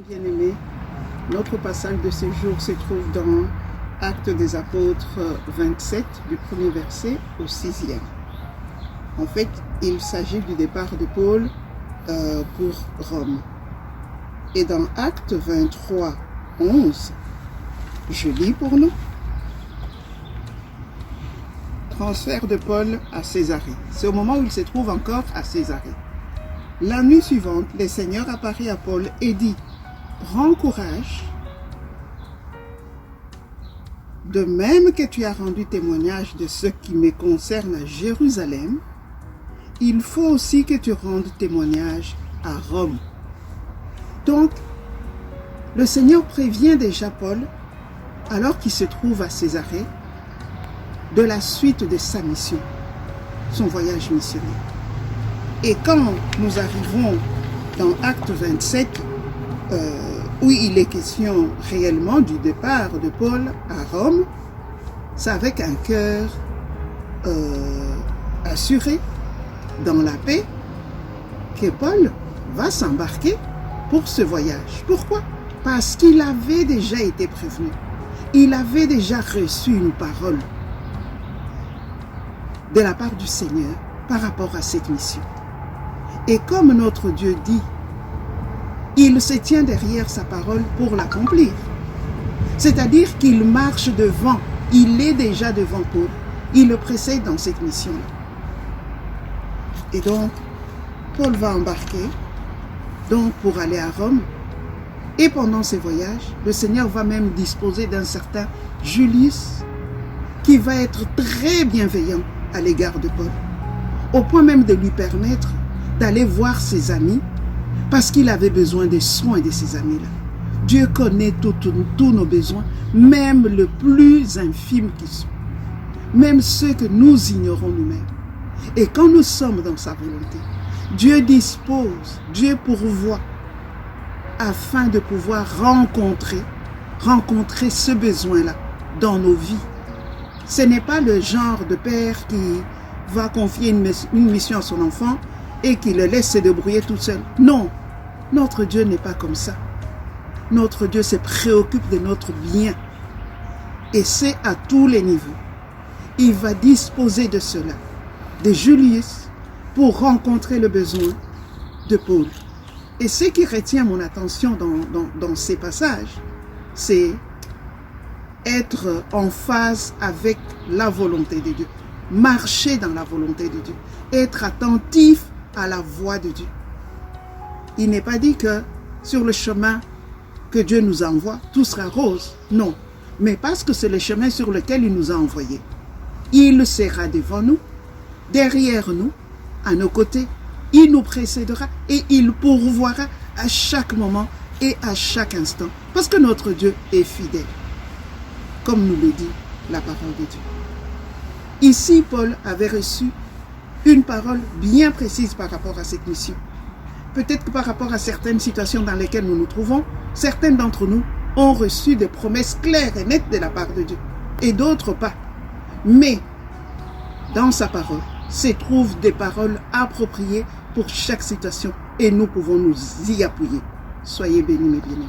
Bien-aimés, notre passage de ce jour se trouve dans Actes des Apôtres 27, du premier verset au 6e. En fait, il s'agit du départ de Paul pour Rome. Et dans Actes 23, 11, je lis pour nous. Transfert de Paul à Césarée. C'est au moment où il se trouve encore à Césarée. La nuit suivante, le Seigneur apparaît à Paul et dit: prends courage, de même que tu as rendu témoignage de ce qui me concerne à Jérusalem, il faut aussi que tu rendes témoignage à Rome. Donc, le Seigneur prévient déjà Paul, alors qu'il se trouve à Césarée, de la suite de sa mission, son voyage missionnaire. Et quand nous arrivons dans Acte 27, où il est question réellement du départ de Paul à Rome, c'est avec un cœur assuré dans la paix que Paul va s'embarquer pour ce voyage. Pourquoi? Parce qu'il avait déjà été prévenu. Il avait déjà reçu une parole de la part du Seigneur par rapport à cette mission. Et comme notre Dieu dit, il se tient derrière sa parole pour l'accomplir. C'est-à-dire qu'il marche devant, il est déjà devant Paul, il le précède dans cette mission-là. Et donc, Paul va embarquer donc pour aller à Rome. Et pendant ce voyage, le Seigneur va même disposer d'un certain Julius qui va être très bienveillant à l'égard de Paul, au point même de lui permettre d'aller voir ses amis, parce qu'il avait besoin des soins de ses amis-là. Dieu connaît tous nos besoins, même le plus infime qui soit, même ceux que nous ignorons nous-mêmes. Et quand nous sommes dans sa volonté, Dieu dispose, Dieu pourvoit, afin de pouvoir rencontrer ce besoin-là dans nos vies. Ce n'est pas le genre de père qui va confier une mission à son enfant et qui le laisse se débrouiller tout seul. Non, notre Dieu n'est pas comme ça. Notre Dieu se préoccupe de notre bien. Et c'est à tous les niveaux. Il va disposer de cela, de Julius, pour rencontrer le besoin de Paul. Et ce qui retient mon attention dans ces passages, c'est être en phase avec la volonté de Dieu. Marcher dans la volonté de Dieu. Être attentif à la voix de Dieu. Il n'est pas dit que sur le chemin que Dieu nous envoie, tout sera rose. Non. Mais parce que c'est le chemin sur lequel il nous a envoyés. Il sera devant nous, derrière nous, à nos côtés. Il nous précédera et il pourvoira à chaque moment et à chaque instant. Parce que notre Dieu est fidèle. Comme nous le dit la parole de Dieu. Ici, Paul avait reçu une parole bien précise par rapport à cette mission. Peut-être que par rapport à certaines situations dans lesquelles nous nous trouvons, certains d'entre nous ont reçu des promesses claires et nettes de la part de Dieu, et d'autres pas. Mais, dans sa parole, se trouvent des paroles appropriées pour chaque situation, et nous pouvons nous y appuyer. Soyez bénis, mes bien-aimés.